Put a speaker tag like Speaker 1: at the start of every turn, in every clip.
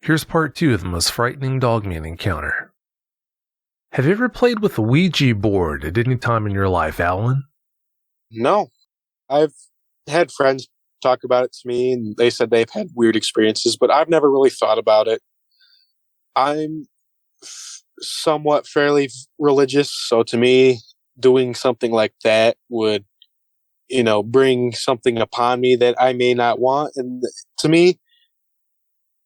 Speaker 1: Here's part 2 of the most frightening Dogman encounter. Have you ever played with the Ouija board at any time in your life, Allan?
Speaker 2: No. I've had friends talk about it to me, and they said they've had weird experiences, but I've never really thought about it. I'm somewhat fairly religious, so to me, doing something like that would, bring something upon me that I may not want. And to me,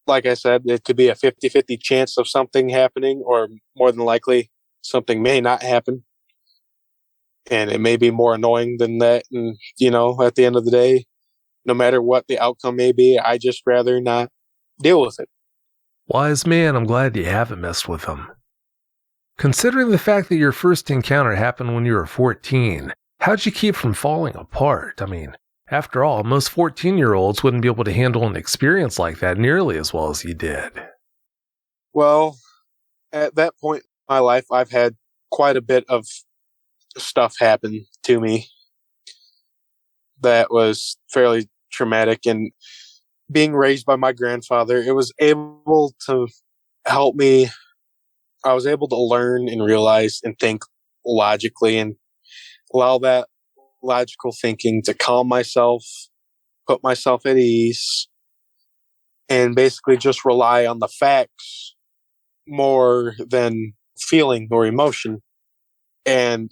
Speaker 2: like I said, it could be a 50-50 chance of something happening, or more than likely, something may not happen. And it may be more annoying than that. And, at the end of the day, no matter what the outcome may be, I just rather not deal with it.
Speaker 1: Wise man, I'm glad you haven't messed with them. Considering the fact that your first encounter happened when you were 14, how'd you keep from falling apart? I mean, after all, most 14-year-olds wouldn't be able to handle an experience like that nearly as well as you did.
Speaker 2: Well, at that point in my life, I've had quite a bit of stuff happen to me that was fairly traumatic. And being raised by my grandfather, it was able to help me. I was able to learn and realize and think logically, and allow that logical thinking to calm myself, put myself at ease, and basically just rely on the facts more than feeling or emotion. And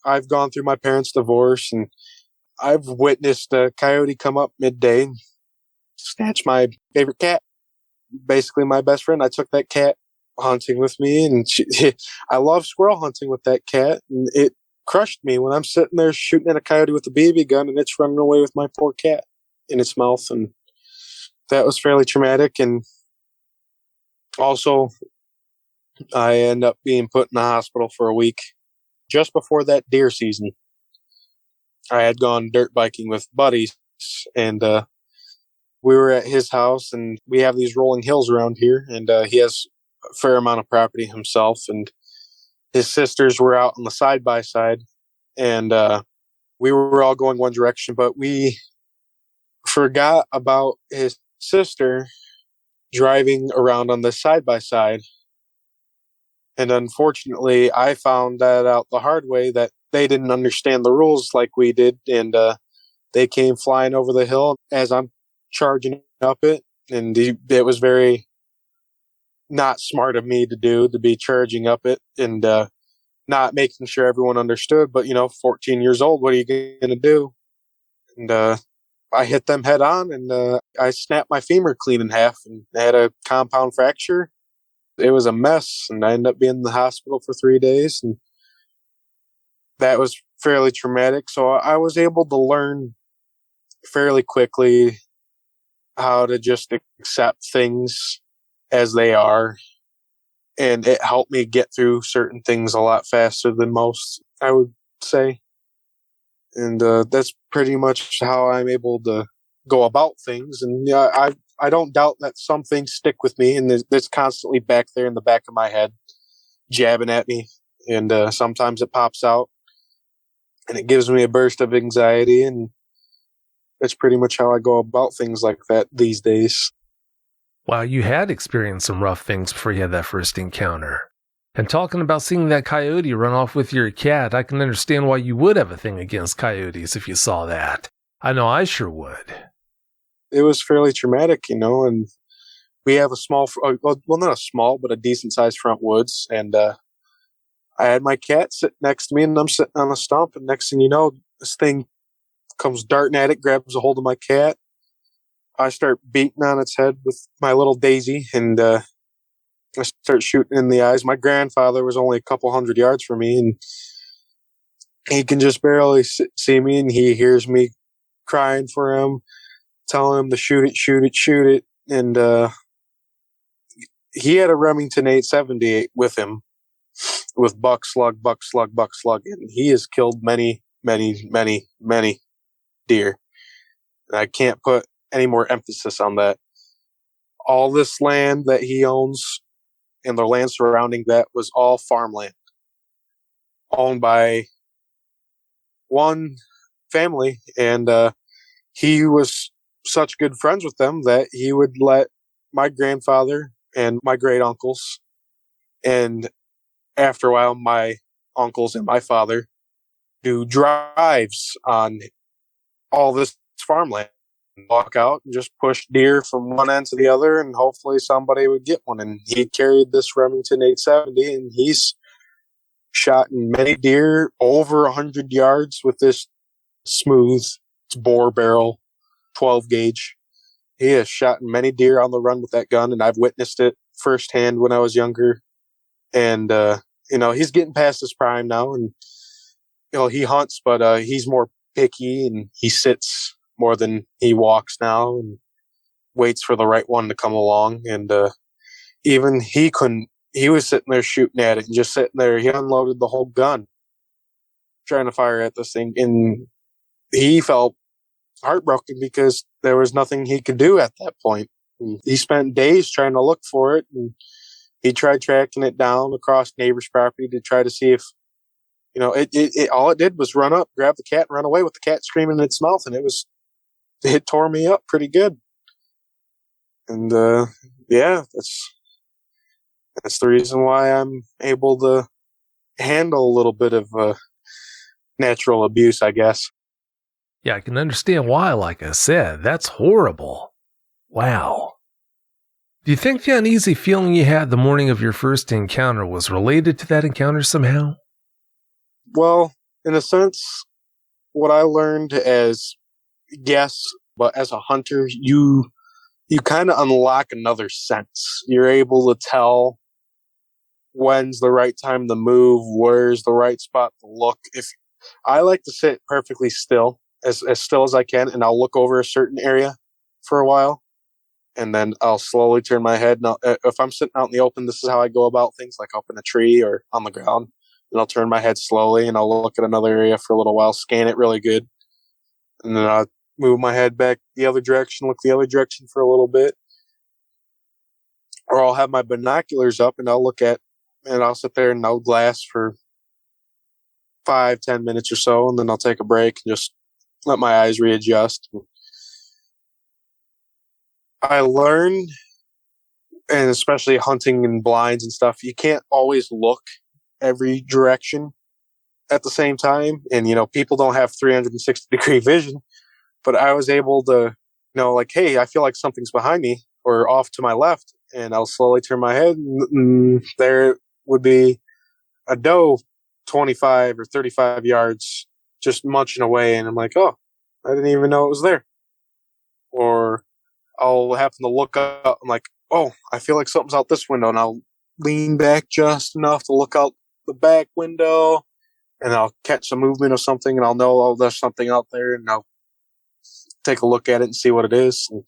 Speaker 2: I've gone through my parents' divorce, and I've witnessed a coyote come up midday and snatch my favorite cat, basically my best friend. I took that cat hunting with me, and I love squirrel hunting with that cat, and it crushed me when I'm sitting there shooting at a coyote with a BB gun, and it's running away with my poor cat in its mouth. And that was fairly traumatic. And also, I end up being put in the hospital for a week just before that deer season. I had gone dirt biking with buddies, and we were at his house, and we have these rolling hills around here, and he has a fair amount of property himself, and his sisters were out on the side-by-side, and we were all going one direction, but we forgot about his sister driving around on the side-by-side. And unfortunately, I found that out the hard way, that they didn't understand the rules like we did, and they came flying over the hill as I'm charging up it, and it was very not smart of me to be charging up it and not making sure everyone understood. But 14 years old, what are you going to do? And I hit them head on, and I snapped my femur clean in half and had a compound fracture. It was a mess, and I ended up being in the hospital for 3 days, and that was fairly traumatic. So I was able to learn fairly quickly how to just accept things as they are, and it helped me get through certain things a lot faster than most, I would say. And that's pretty much how I'm able to go about things. And I don't doubt that some things stick with me, and there's constantly back there in the back of my head jabbing at me, and sometimes it pops out and it gives me a burst of anxiety, and that's pretty much how I go about things like that these days.
Speaker 1: Wow, you had experienced some rough things before you had that first encounter. And talking about seeing that coyote run off with your cat, I can understand why you would have a thing against coyotes if you saw that. I know I sure would.
Speaker 2: It was fairly traumatic, and we have a small, well, not a small, but a decent-sized front woods, and I had my cat sit next to me, and I'm sitting on a stump, and next thing you know, this thing comes darting at it, grabs a hold of my cat. I start beating on its head with my little Daisy, and I start shooting in the eyes. My grandfather was only a couple hundred yards from me, and he can just barely see me, and he hears me crying for him, telling him to shoot it, shoot it, shoot it. And he had a Remington 878 with him, with buck slug, buck slug, buck slug. And he has killed many, many, many, many deer. And I can't put any more emphasis on that. All this land that he owns and the land surrounding that was all farmland, owned by one family. And he was such good friends with them that he would let my grandfather and my great uncles, and after a while, my uncles and my father do drives on all this farmland. Walk out and just push deer from one end to the other, and hopefully somebody would get one. And he carried this Remington 870, and he's shot many deer over 100 yards with this smooth bore barrel 12 gauge. He has shot many deer on the run with that gun, and I've witnessed it firsthand when I was younger. And he's getting past his prime now, and he hunts, but he's more picky, and he sits more than he walks now, and waits for the right one to come along. And even he couldn't. He was sitting there shooting at it and just sitting there. He unloaded the whole gun trying to fire at this thing, and he felt heartbroken because there was nothing he could do at that point. He spent days trying to look for it, and he tried tracking it down across neighbor's property to try to see if, it all it did was run up, grab the cat, and run away with the cat screaming in its mouth, and it tore me up pretty good. And yeah, that's the reason why I'm able to handle a little bit of natural abuse, I guess.
Speaker 1: Yeah, I can understand why, like I said. That's horrible. Wow. Do you think the uneasy feeling you had the morning of your first encounter was related to that encounter somehow?
Speaker 2: Well, in a sense, what I learned as, yes, but as a hunter, you kind of unlock another sense. You're able to tell when's the right time to move, where's the right spot to look. If I like to sit perfectly still, as still as I can, and I'll look over a certain area for a while, and then I'll slowly turn my head. And if I'm sitting out in the open, this is how I go about things, like up in a tree or on the ground. And I'll turn my head slowly, and I'll look at another area for a little while, scan it really good, and then I'll move my head back the other direction, look the other direction for a little bit. Or I'll have my binoculars up, and I'll sit there and I'll glass for 5-10 minutes or so, and then I'll take a break and just let my eyes readjust. I learned, and especially hunting in blinds and stuff, you can't always look every direction at the same time. And, people don't have 360-degree vision, but I was able to, like, hey, I feel like something's behind me or off to my left, and I'll slowly turn my head, and there would be a doe 25 or 35 yards just munching away, and I'm like, oh, I didn't even know it was there. Or I'll happen to look up, I'm like, oh, I feel like something's out this window, and I'll lean back just enough to look out the back window, and I'll catch some movement of something, and I'll know, oh, there's something out there, and I'll take a look at it and see what it is. And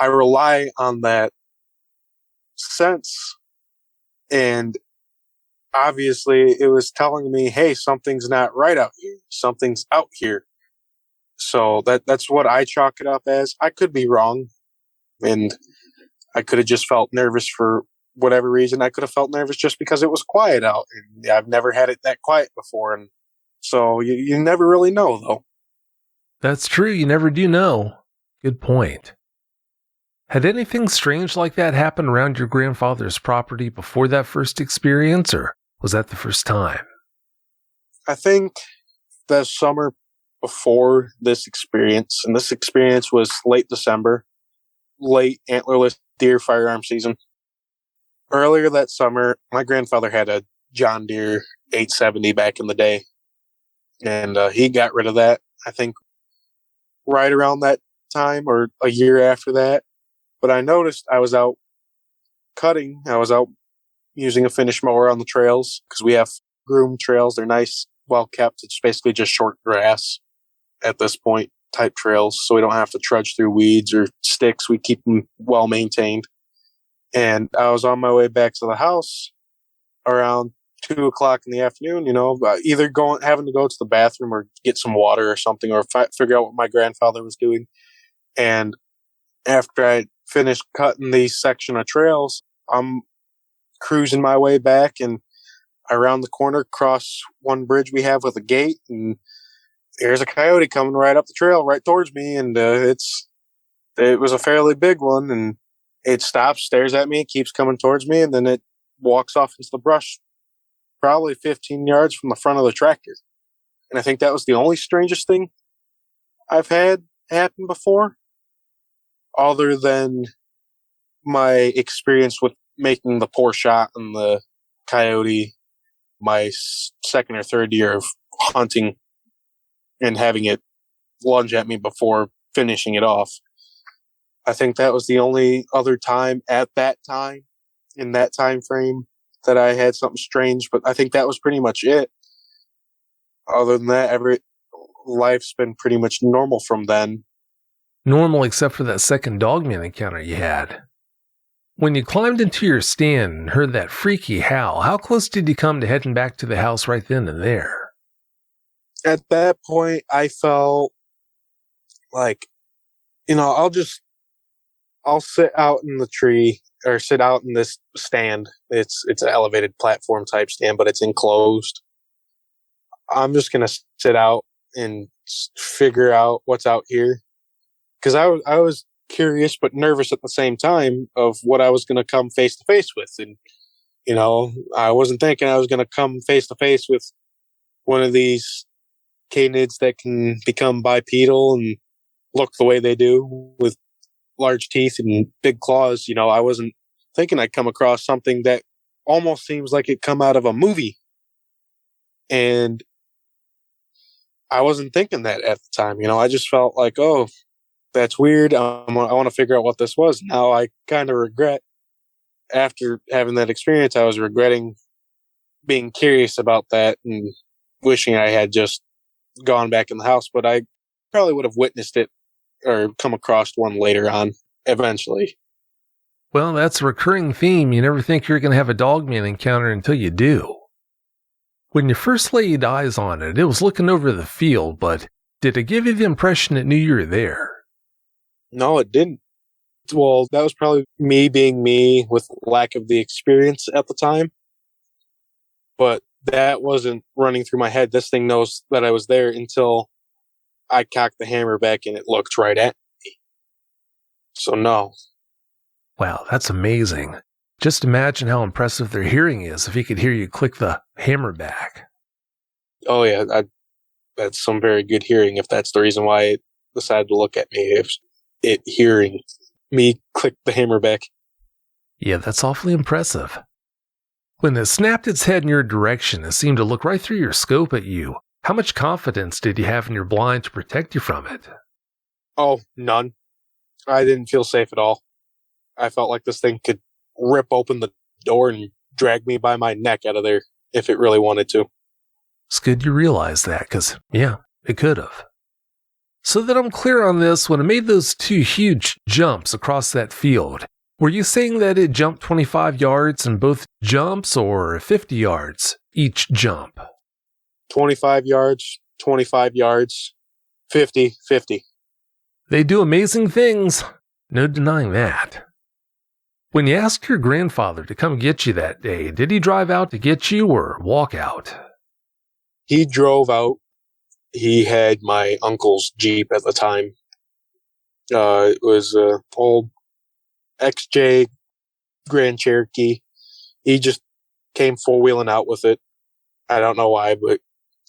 Speaker 2: I rely on that sense, and obviously it was telling me, hey, something's not right out here. Something's out here. So that's what I chalk it up as. I could be wrong, and I could have just felt nervous for whatever reason. I could have felt nervous just because it was quiet out, and I've never had it that quiet before. And so you never really know, though.
Speaker 1: That's true. You never do know. Good point. Had anything strange like that happen around your grandfather's property before that first experience, or was that the first time?
Speaker 2: I think the summer before this experience, and this experience was late December, late antlerless deer firearm season. Earlier that summer, my grandfather had a John Deere 870 back in the day, and he got rid of that, I think, right around that time or a year after that. But I noticed I was out cutting. I was out using a finish mower on the trails because we have groomed trails. They're nice, well kept. It's basically just short grass at this point type trails, so we don't have to trudge through weeds or sticks. We keep them well maintained. And I was on my way back to the house around 2:00 in the afternoon, either having to go to the bathroom or get some water or something, or figure out what my grandfather was doing. And after I finished cutting these section of trails, I'm cruising my way back, and around the corner, cross one bridge we have with a gate, and there's a coyote coming right up the trail, right towards me, and it was a fairly big one, and It stops, stares at me, keeps coming towards me, and then it walks off into the brush, probably 15 yards from the front of the tractor. And I think that was the only strangest thing I've had happen before, other than my experience with making the poor shot on the coyote my second or third year of hunting and having it lunge at me before finishing it off. I think that was the only other time at that time, in that time frame, that I had something strange, but I think that was pretty much it. Other than that, life's been pretty much normal from then.
Speaker 1: Normal except for that second Dogman encounter you had. When you climbed into your stand and heard that freaky howl, how close did you come to heading back to the house right then and there?
Speaker 2: At that point, I felt like, I'll sit out in the tree or sit out in this stand. It's an elevated platform type stand, but it's enclosed. I'm just going to sit out and figure out what's out here. Because I was curious but nervous at the same time of what I was going to come face to face with. And, I wasn't thinking I was going to come face to face with one of these canids that can become bipedal and look the way they do with large teeth and big claws. I wasn't thinking I'd come across something that almost seems like it come out of a movie. And I wasn't thinking that at the time. I just felt like, oh, that's weird. I want to figure out what this was. Now I kind of regret, after having that experience, I was regretting being curious about that and wishing I had just gone back in the house. But I probably would have witnessed it or come across one later on, eventually.
Speaker 1: Well, that's a recurring theme. You never think you're going to have a Dogman encounter until you do. When you first laid eyes on it, it was looking over the field, but did it give you the impression it knew you were there?
Speaker 2: No, it didn't. Well, that was probably me being me with lack of the experience at the time. But that wasn't running through my head. This thing knows that I was there until I cocked the hammer back and it looked right at me. So no.
Speaker 1: Wow, that's amazing. Just imagine how impressive their hearing is if he could hear you click the hammer back.
Speaker 2: Oh yeah, that's some very good hearing if that's the reason why it decided to look at me. If it hearing me click the hammer back.
Speaker 1: Yeah, that's awfully impressive. When it snapped its head in your direction, it seemed to look right through your scope at you. How much confidence did you have in your blind to protect you from it?
Speaker 2: Oh, none. I didn't feel safe at all. I felt like this thing could rip open the door and drag me by my neck out of there if it really wanted to.
Speaker 1: It's good you realize that, because, yeah, it could have. So that I'm clear on this, when it made those two huge jumps across that field, were you saying that it jumped 25 yards in both jumps or 50 yards each jump?
Speaker 2: 25 yards, 25 yards, 50, 50.
Speaker 1: They do amazing things. No denying that. When you asked your grandfather to come get you that day, did he drive out to get you or walk out?
Speaker 2: He drove out. He had my uncle's Jeep at the time. It was an old XJ Grand Cherokee. He just came four-wheeling out with it. I don't know why, but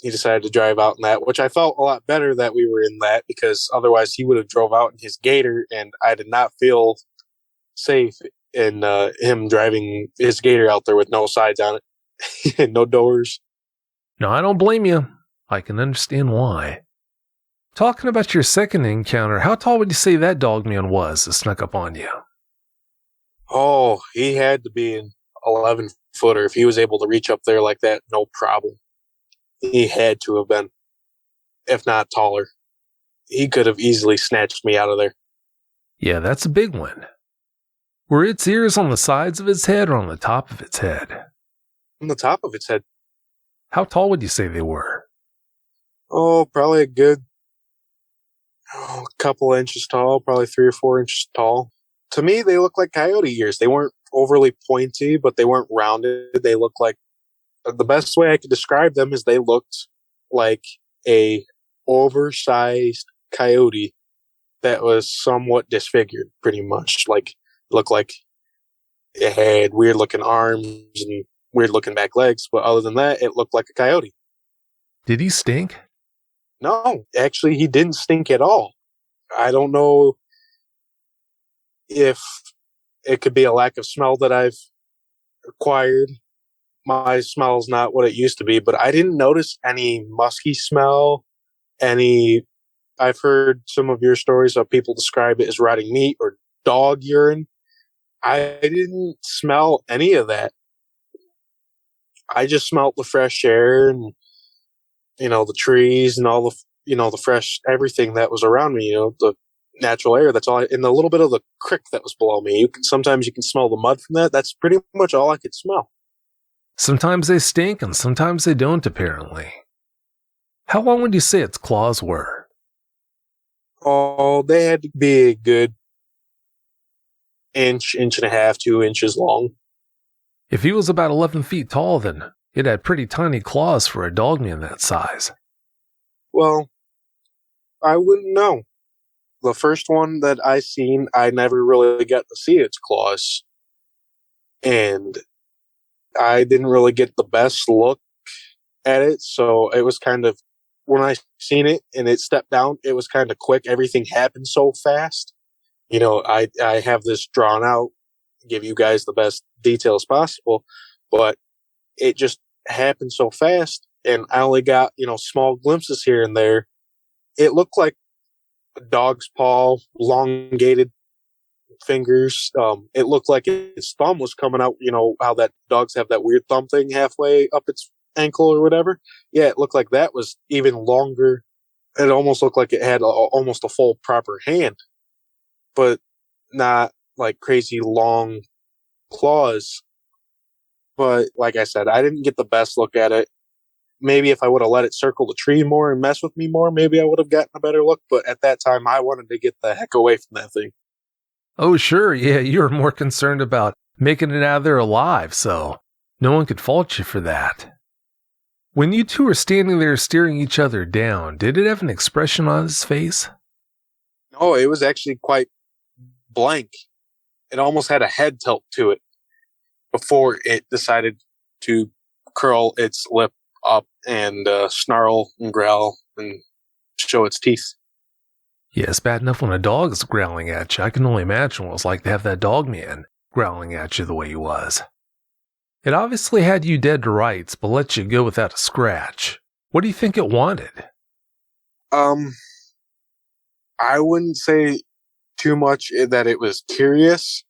Speaker 2: he decided to drive out in that, which I felt a lot better that we were in that, because otherwise he would have drove out in his Gator, and I did not feel safe in him driving his Gator out there with no sides on it and no doors.
Speaker 1: No, I don't blame you. I can understand why. Talking about your second encounter, how tall would you say that Dogman was that snuck up on you?
Speaker 2: Oh, he had to be an 11-footer. If he was able to reach up there like that, no problem. He had to have been, if not taller. He could have easily snatched me out of there.
Speaker 1: Yeah, that's a big one. Were its ears on the sides of its head or on the top of its head?
Speaker 2: On the top of its head.
Speaker 1: How tall would you say they were?
Speaker 2: Oh, probably a good couple inches tall, probably 3 or 4 inches tall. To me, they look like coyote ears. They weren't overly pointy, but they weren't rounded. They looked like, the best way I could describe them is they looked like a oversized coyote that was somewhat disfigured, pretty much. Like looked like it had weird looking arms and weird looking back legs, but other than that, it looked like a coyote.
Speaker 1: Did he stink?
Speaker 2: No, actually, he didn't stink at all. I don't know if it could be a lack of smell that I've acquired. My smell's not what it used to be, but I didn't notice any musky smell. I've heard some of your stories of people describe it as rotting meat or dog urine. I didn't smell any of that. I just smelled the fresh air and, the trees and all the fresh everything that was around me, the natural air. That's all, and a little bit of the creek that was below me. Sometimes you can smell the mud from that. That's pretty much all I could smell.
Speaker 1: Sometimes they stink and sometimes they don't, apparently. How long would you say its claws were?
Speaker 2: Oh, they had to be a good inch and a half, 2 inches long.
Speaker 1: If he was about 11 feet tall, then it had pretty tiny claws for a dogman that size.
Speaker 2: Well, I wouldn't know. The first one that I seen, I never really got to see its claws. And I didn't really get the best look at it, so it was kind of, when I seen it and it stepped down, it was kind of quick. Everything happened so fast. I have this drawn out, give you guys the best details possible, but it just happened so fast, and I only got, small glimpses here and there. It looked like a dog's paw, elongated fingers. It looked like its thumb was coming out, how that dogs have that weird thumb thing halfway up its ankle or whatever. Yeah, it looked like that was even longer. It almost looked like it had almost a full proper hand, but not like crazy long claws. But like I said, I didn't get the best look at it. Maybe if I would have let it circle the tree more and mess with me more, maybe I would have gotten a better look. But at that time, I wanted to get the heck away from that thing.
Speaker 1: Oh, sure, yeah, you were more concerned about making it out of there alive, so no one could fault you for that. When you two were standing there staring each other down, did it have an expression on its face?
Speaker 2: No, it was actually quite blank. It almost had a head tilt to it before it decided to curl its lip up and snarl and growl and show its teeth.
Speaker 1: Yeah, it's bad enough when a dog is growling at you. I can only imagine what it was like to have that dogman growling at you the way he was. It obviously had you dead to rights, but let you go without a scratch. What do you think it wanted?
Speaker 2: I wouldn't say too much that it was curious,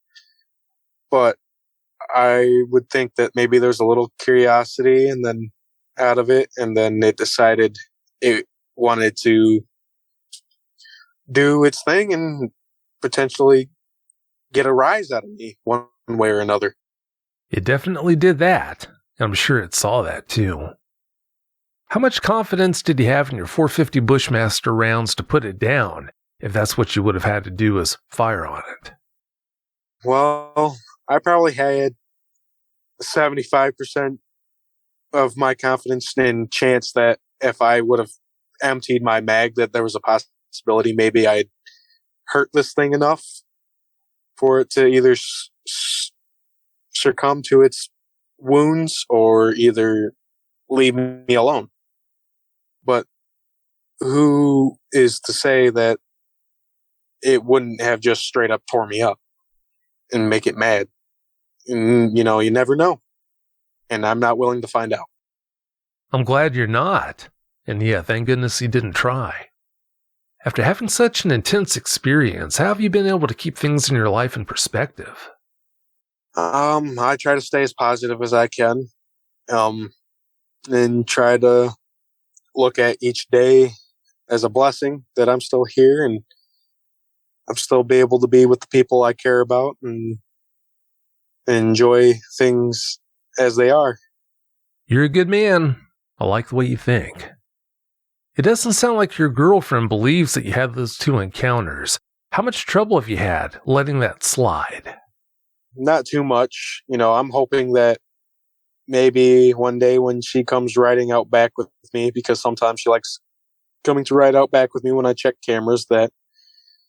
Speaker 2: but I would think that maybe there's a little curiosity and then out of it, and then it decided it wanted to do its thing and potentially get a rise out of me one way or another.
Speaker 1: It definitely did that. I'm sure it saw that too. How much confidence did you have in your 450 Bushmaster rounds to put it down, if that's what you would have had to do is fire on it?
Speaker 2: Well, I probably had 75% of my confidence and chance that if I would have emptied my mag, that there was a possibility maybe I'd hurt this thing enough for it to either succumb to its wounds or either leave me alone. But who is to say that it wouldn't have just straight up tore me up and make it mad? And, you never know. And I'm not willing to find out.
Speaker 1: I'm glad you're not. And yeah, thank goodness you didn't try. After having such an intense experience, how have you been able to keep things in your life in perspective?
Speaker 2: I try to stay as positive as I can. And try to look at each day as a blessing that I'm still here and I'm still be able to be with the people I care about and enjoy things as they are.
Speaker 1: You're a good man. I like the way you think. It doesn't sound like your girlfriend believes that you had those two encounters. How much trouble have you had letting that slide?
Speaker 2: Not too much. I'm hoping that maybe one day when she comes riding out back with me, because sometimes she likes coming to ride out back with me when I check cameras, that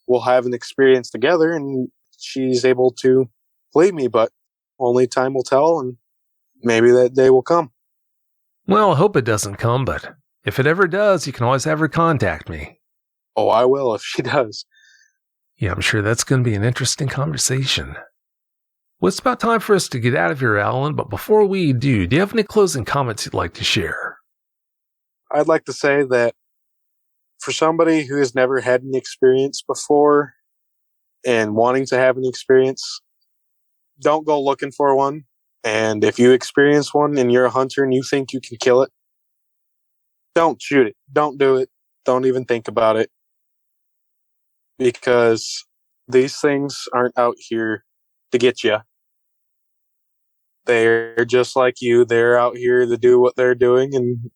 Speaker 2: we'll have an experience together and she's able to believe me, but only time will tell, and maybe that day will come.
Speaker 1: Well, I hope it doesn't come, but if it ever does, you can always have her contact me.
Speaker 2: Oh, I will if she does.
Speaker 1: Yeah, I'm sure that's going to be an interesting conversation. Well, it's about time for us to get out of here, Allan, but before we do you have any closing comments you'd like to share?
Speaker 2: I'd like to say that for somebody who has never had an experience before and wanting to have an experience, don't go looking for one. And if you experience one and you're a hunter and you think you can kill it, don't shoot it. Don't do it. Don't even think about it. Because these things aren't out here to get you. They're just like you. They're out here to do what they're doing, and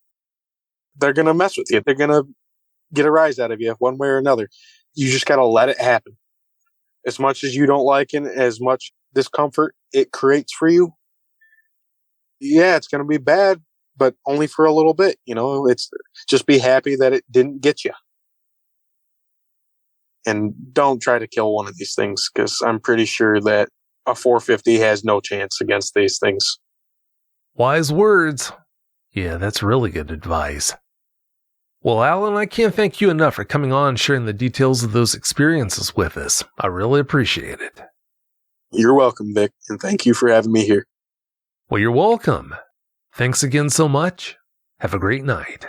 Speaker 2: they're going to mess with you. They're going to get a rise out of you one way or another. You just got to let it happen. As much as you don't like it, as much discomfort it creates for you, yeah, it's going to be bad, but only for a little bit. It's just be happy that it didn't get you. And don't try to kill one of these things, because I'm pretty sure that a 450 has no chance against these things.
Speaker 1: Wise words. Yeah, that's really good advice. Well, Allan, I can't thank you enough for coming on and sharing the details of those experiences with us. I really appreciate it.
Speaker 2: You're welcome, Vic, and thank you for having me here.
Speaker 1: Well, you're welcome. Thanks again so much. Have a great night.